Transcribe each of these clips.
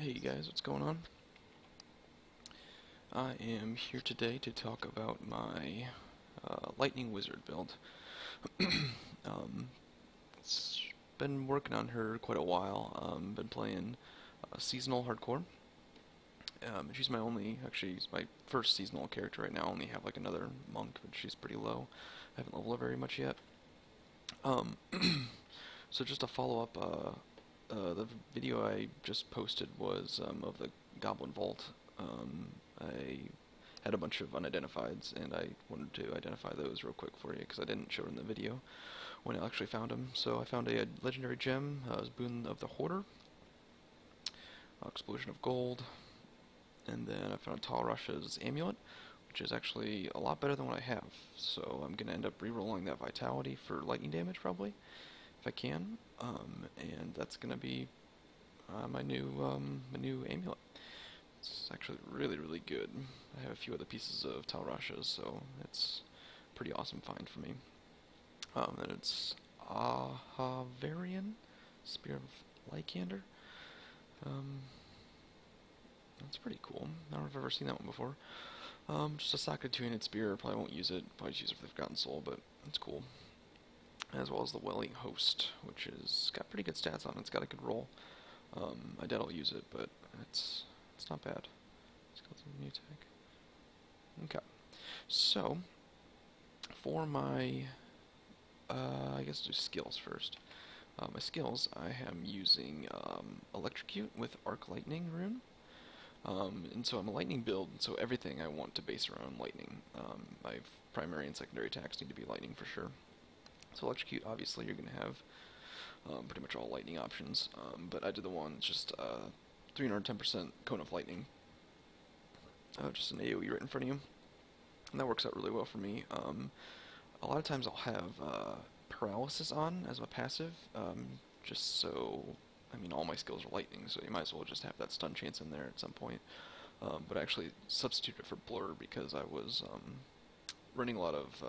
Hey guys, what's going on? I am here today to talk about my Lightning Wizard build. um, it's been working on her quite a while. Been playing seasonal hardcore. She's actually, she's my first seasonal character right now. I only have like another monk, but she's pretty low. I haven't leveled her very much yet. Um, so just to follow up, the video I just posted was of the Goblin Vault. I had a bunch of unidentifieds, and I wanted to identify those real quick for you because I didn't show it in the video when I actually found them. So I found a legendary gem, Boon of the Hoarder, Explosion of Gold, and then I found Talrash's Amulet, which is actually a lot better than what I have. So I'm going to end up re-rolling that Vitality for lightning damage probably, if I can, and that's going to be my new amulet. It's actually really, really good. I have a few other pieces of Talrashas, so it's a pretty awesome find for me. And it's Ahavarian, Spear of Lycander. That's pretty cool. I don't know if I've ever seen that one before. Just a socket 2-handed spear. Probably won't use it. Probably just use it for the Forgotten Soul, but it's cool. As well as the Welling Host, which is got pretty good stats on it. It's got a good roll. I doubt I'll use it, but it's not bad. Skills and new tech. Okay. So, for my, I guess do skills first. My skills, I am using Electrocute with Arc Lightning rune. And so I'm a lightning build, so everything I want to base around lightning. My primary and secondary attacks need to be lightning for sure. So Electrocute, obviously, you're going to have pretty much all lightning options, but I did the one just 310% Cone of Lightning. Just an AoE right in front of you. And that works out really well for me. A lot of times I'll have Paralysis on as my passive, just so, I mean, all my skills are lightning, so you might as well just have that stun chance in there at some point. But I actually substituted it for Blur because I was running a lot of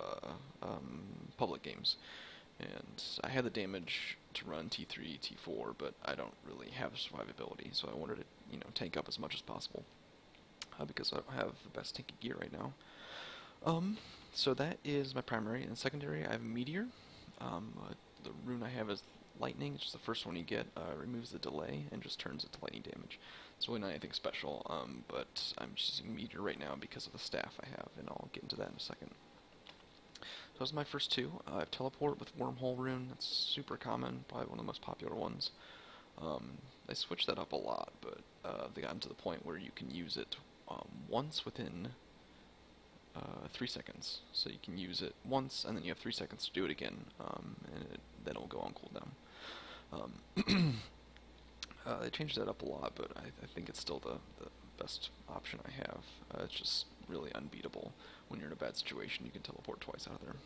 public games. And I had the damage to run T3, T4, but I don't really have survivability, so I wanted to, tank up as much as possible. Because I don't have the best tanky gear right now. So that is my primary, and secondary I have Meteor. The rune I have is Lightning, it's just the first one you get, removes the delay and just turns it to lightning damage. It's really not anything special, but I'm just using Meteor right now because of the staff I have, and I'll get into that in a second. So those are my first two. I have Teleport with Wormhole rune, that's super common, probably one of the most popular ones. I switched that up a lot, but they gotten to the point where you can use it once within 3 seconds. So you can use it once, and then you have 3 seconds to do it again, and then it'll go on cooldown. They changed that up a lot, but I think it's still the best option I have. It's just really unbeatable. When you're in a bad situation, you can teleport twice out of there.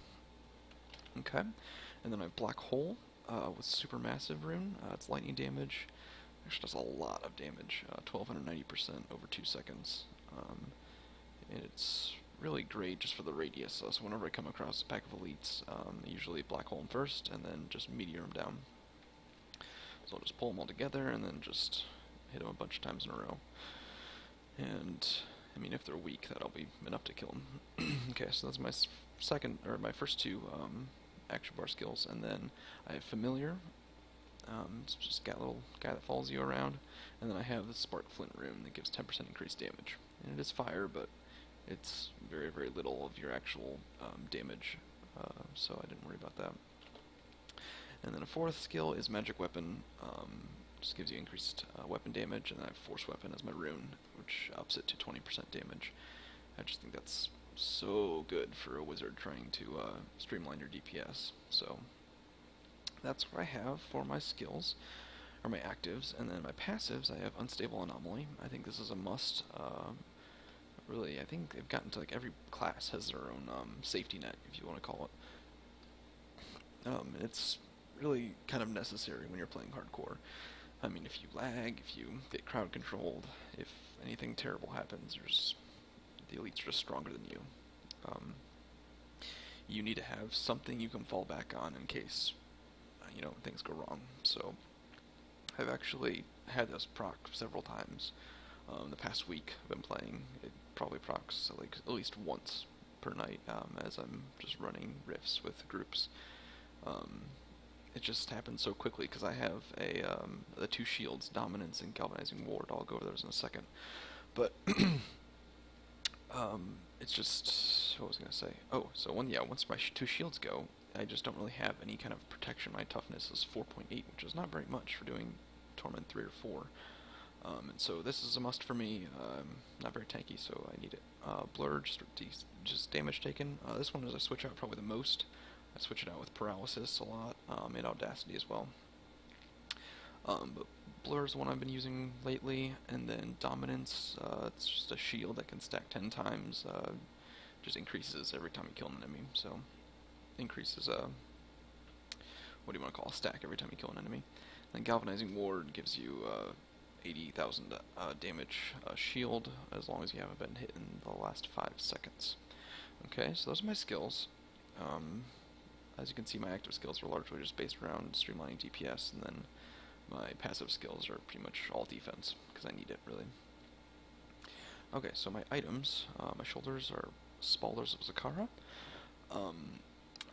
Okay, and then I have Black Hole with Supermassive rune. It's lightning damage. Actually does a lot of damage, 1290% over 2 seconds. It's really great just for the radius, so whenever I come across a pack of elites, I usually Black Hole them first, and then just Meteor them down. So I'll just pull them all together, and then just hit them a bunch of times in a row. And, I mean, if they're weak, that'll be enough to kill them. Okay, so that's my first two action bar skills, and then I have Familiar. It's just got a little guy that follows you around, and then I have the Spark Flint rune that gives 10% increased damage. And it is fire, but it's very, very little of your actual damage, so I didn't worry about that. And then a fourth skill is Magic Weapon, just gives you increased weapon damage, and then I have Force Weapon as my rune, which ups it to 20% damage. I just think that's so good for a wizard trying to streamline your DPS, so that's what I have for my skills, or my actives, and then my passives, I have Unstable Anomaly. I think this is a must. Really, I think they've gotten to, like, every class has their own safety net, if you want to call it. It's really kind of necessary when you're playing hardcore. I mean, if you lag, if you get crowd controlled, if anything terrible happens, the elites are just stronger than you. You need to have something you can fall back on in case things go wrong. So I've actually had this proc several times. The past week I've been playing. It probably procs like at least once per night as I'm just running rifts with groups. Um, it just happens so quickly because I have the two shields, Dominance and Galvanizing Ward. I'll go over those in a second. But it's just, what was I gonna say? Oh, so once my two shields go, I just don't really have any kind of protection. My toughness is 4.8, which is not very much for doing Torment 3 or 4. And so this is a must for me. Not very tanky, so I need it. Blur, just damage taken. This one is I switch out probably the most. I switch it out with Paralysis a lot, and Audacity as well. But Blur is the one I've been using lately, and then Dominance, it's just a shield that can stack 10 times, just increases every time you kill an enemy, so increases, what do you want to call a stack every time you kill an enemy. And then Galvanizing Ward gives you 80,000 damage shield, as long as you haven't been hit in the last 5 seconds. Okay, so those are my skills. As you can see, my active skills are largely just based around streamlining DPS, and then my passive skills are pretty much all defense, because I need it, really. Okay, so my items, my shoulders are Spalders of Zakara.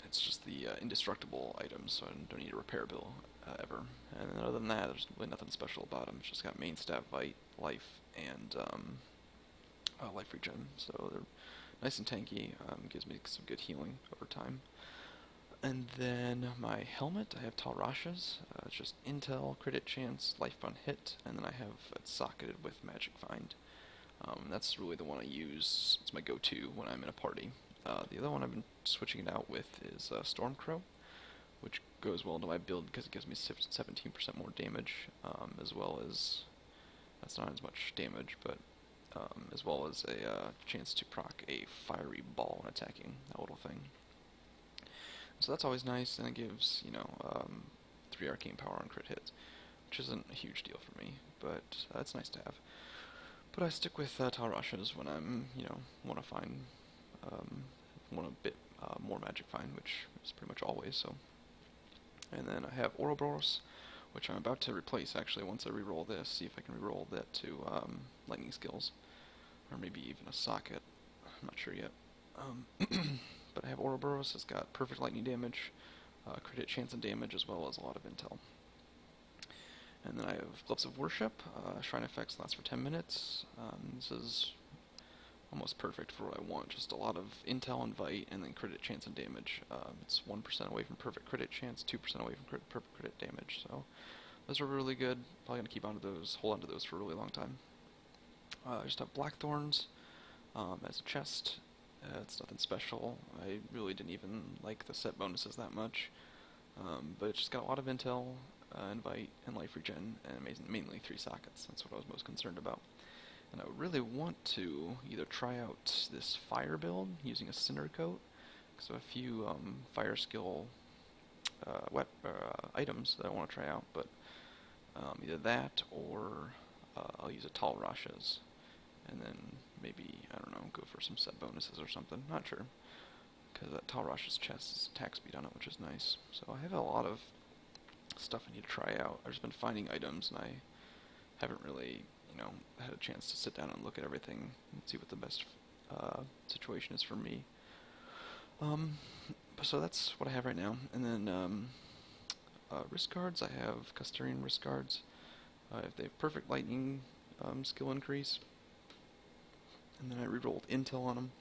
It's just the indestructible items, so I don't need a repair bill ever. And then other than that, there's really nothing special about them. It's just got main stat, Vite, life, and life regen. So they're nice and tanky, gives me some good healing over time. And then my helmet, I have Tal Rasha's. It's just Intel, Crit Hit Chance, Life on Hit, and then I have it socketed with Magic Find. That's really the one I use. It's my go-to when I'm in a party. The other one I've been switching it out with is Stormcrow, which goes well into my build because it gives me 17% more damage, as well as, that's not as much damage, but as well as a chance to proc a fiery ball when attacking, that little thing. So that's always nice, and it gives, 3 arcane power on crit hits, which isn't a huge deal for me, but it's nice to have. But I stick with Tal Rasha's when I'm, want to find, want a bit more Magic Find, which is pretty much always, so. And then I have Ouroboros, which I'm about to replace, actually, once I reroll this, see if I can reroll that to Lightning Skills, or maybe even a Socket, I'm not sure yet. But I have Ouroboros, it's got perfect lightning damage, crit hit chance and damage, as well as a lot of intel. And then I have Gloves of Worship, Shrine effects last for 10 minutes. This is almost perfect for what I want, just a lot of intel and Vite, and then crit hit chance and damage. It's 1% away from perfect crit hit chance, 2% away from perfect crit hit damage, so those are really good. Probably going to keep hold on to those for a really long time. I just have Blackthorns as a chest. It's nothing special. I really didn't even like the set bonuses that much, but it's just got a lot of intel, Invite, and life regen, and mainly 3 sockets. That's what I was most concerned about. And I really want to either try out this fire build using a Cinder Coat, because I have a few fire skill items that I want to try out, but either that or I'll use a Tal Rasha's. And then maybe, I don't know, go for some set bonuses or something. Not sure. Because that Tal Rasha's chest has attack speed on it, which is nice. So I have a lot of stuff I need to try out. I've just been finding items, and I haven't really, had a chance to sit down and look at everything and see what the best situation is for me. So that's what I have right now. And then wrist guards, I have Custarian wrist guards. If they have perfect lightning skill increase. And then I rerolled intel on them,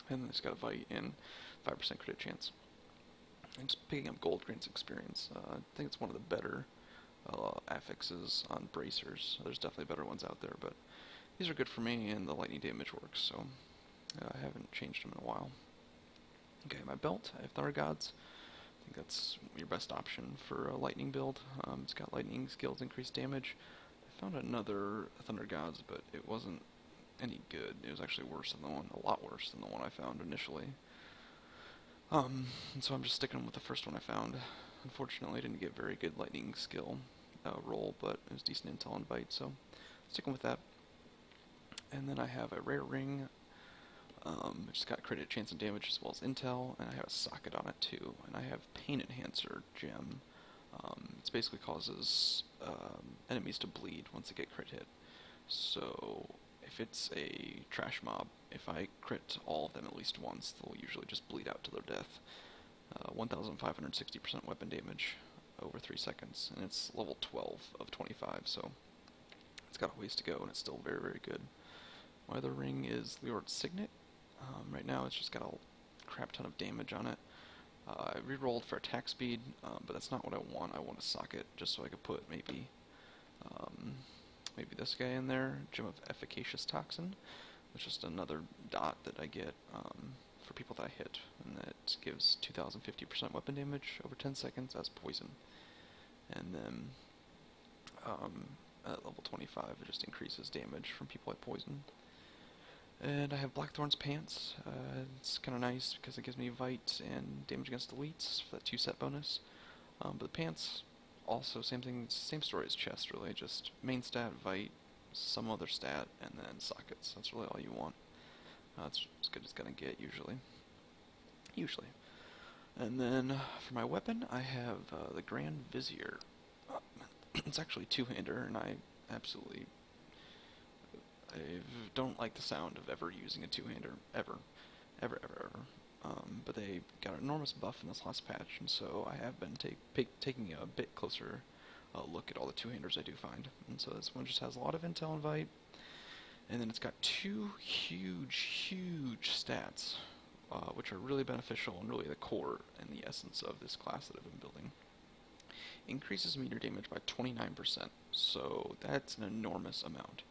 and then it's got a Vite and 5% crit chance. I'm just picking up Gold Green's experience. I think it's one of the better affixes on bracers. There's definitely better ones out there, but these are good for me, and the lightning damage works, so I haven't changed them in a while. Okay, my belt, I have Thunder Gods. I think that's your best option for a lightning build. It's got lightning skills, increased damage. I found another Thunder Gods, but it wasn't any good. It was actually worse than a lot worse than the one I found initially. And so I'm just sticking with the first one I found. Unfortunately, I didn't get very good lightning skill roll, but it was decent intel and Vite, so sticking with that. And then I have a rare ring, which has got crit hit chance and damage as well as intel, and I have a socket on it too. And I have Pain Enhancer gem. It basically causes enemies to bleed once they get crit hit. So if it's a trash mob, if I crit all of them at least once, they'll usually just bleed out to their death. 1,560% weapon damage over 3 seconds, and it's level 12 of 25, so it's got a ways to go, and it's still very, very good. My other ring is Leord's Signet. Right now it's just got a crap ton of damage on it. I re-rolled for attack speed, but that's not what I want. I want a socket just so I could put maybe this guy in there, Gem of Efficacious Toxin, which is just another dot that I get for people that I hit, and that gives 2,050% weapon damage over 10 seconds as poison. And then at level 25 it just increases damage from people I poison. And I have Blackthorn's Pants. It's kind of nice because it gives me Vite and damage against elites for that 2-set bonus. But the pants, also same thing, same story as chest really, just main stat, Vite, some other stat, and then sockets. That's really all you want. It's as good as it's gonna get usually. And then for my weapon, I have the Grand Vizier. It's actually two-hander, and I don't like the sound of ever using a two-hander, ever. But they got an enormous buff in this last patch, and so I have been taking a bit closer look at all the two-handers I do find. And so this one just has a lot of intel and Vite, and then it's got 2 huge stats, which are really beneficial and really the core and the essence of this class that I've been building. Increases meteor damage by 29%, so that's an enormous amount.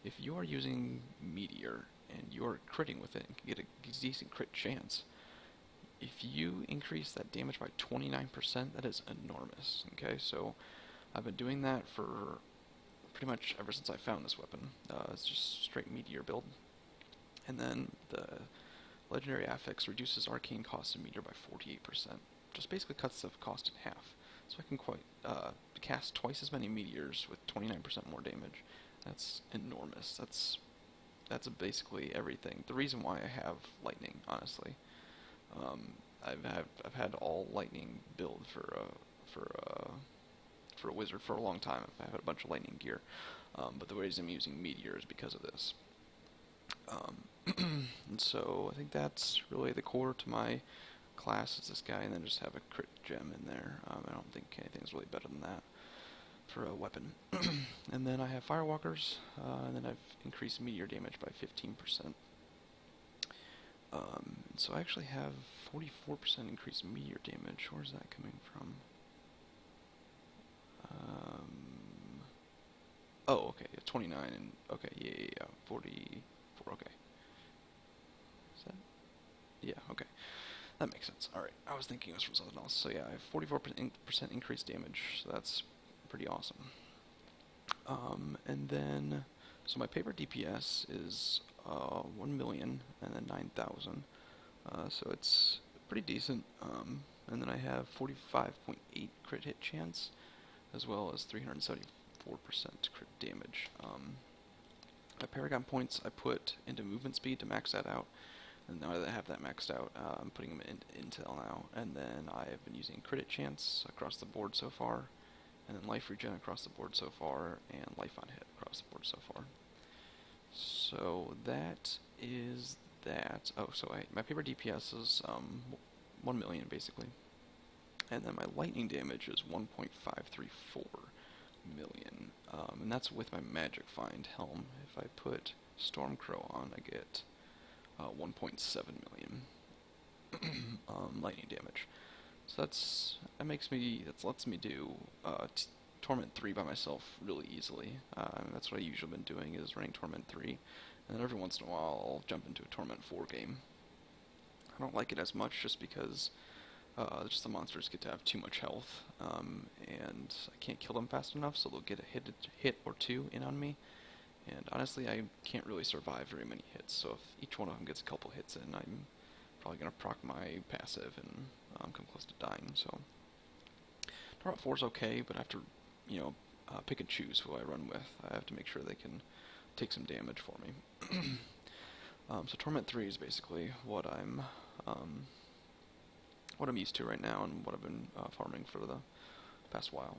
If you are using Meteor and you're critting with it and can get a decent crit chance, if you increase that damage by 29%, that is enormous. Okay, so I've been doing that for pretty much ever since I found this weapon. It's just straight Meteor build. And then the Legendary Affix reduces arcane cost of Meteor by 48%. Just basically cuts the cost in half. So I can cast twice as many meteors with 29% more damage. That's enormous. That's basically everything. The reason why I have lightning, honestly, I've had all lightning build for a wizard for a long time. I've had a bunch of lightning gear, but the reason I'm using meteor is because of this. And so I think that's really the core to my class is this guy, and then just have a crit gem in there. I don't think anything's really better than that for a weapon. And then I have Firewalkers, and then I've increased meteor damage by 15%. So I actually have 44% increased meteor damage. Where's that coming from? Oh, okay, 29 and okay, yeah, 44. Okay, is that? Yeah, okay. That makes sense. Alright, I was thinking it was from something else. So yeah, I have 44% increased damage, so that's pretty awesome. And then, so my paper DPS is 1 million and then 9,000. So it's pretty decent. And then I have 45.8 crit hit chance, as well as 374% crit damage. My Paragon points I put into movement speed to max that out. And now that I have that maxed out, I'm putting them in intel now. And then I have been using crit chance across the board so far, and then life regen across the board so far, and life on hit across the board so far. So that is that. Oh, so my paper DPS is 1 million basically, and then my lightning damage is 1.534 million, and that's with my Magic Find Helm. If I put Stormcrow on, I get 1.7 million lightning damage. So that lets me do Torment 3 by myself really easily. That's what I usually been doing, is running Torment 3, and then every once in a while I'll jump into a Torment 4 game. I don't like it as much just because just the monsters get to have too much health, and I can't kill them fast enough, so they'll get a hit or two in on me. And honestly, I can't really survive very many hits, so if each one of them gets a couple hits in, I'm probably going to proc my passive and come close to dying. So Torment 4 is okay, but I have to, pick and choose who I run with. I have to make sure they can take some damage for me. So Torment 3 is basically what I'm used to right now, and what I've been farming for the past while.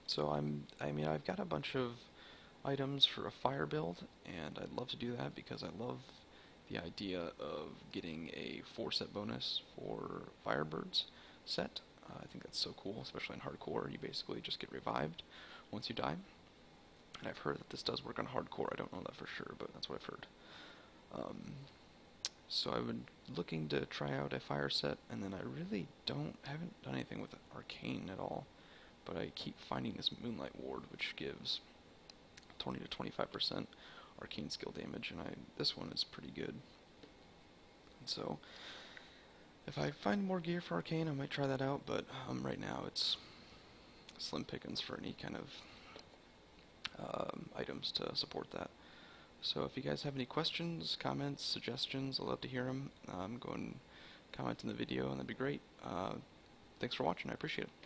So I mean, I've got a bunch of items for a fire build, and I'd love to do that because I love the idea of getting a 4-set bonus for Firebirds set. I think that's so cool, especially in hardcore. You basically just get revived once you die. And I've heard that this does work on hardcore. I don't know that for sure, but that's what I've heard. So I've been looking to try out a fire set, and then I really haven't done anything with Arcane at all. But I keep finding this Moonlight Ward, which gives 20 to 25% Arcane skill damage, and this one is pretty good. And so if I find more gear for Arcane, I might try that out, but right now it's slim pickings for any kind of items to support that. So if you guys have any questions, comments, suggestions, I'd love to hear them. Go and comment in the video, and that'd be great. Thanks for watching. I appreciate it.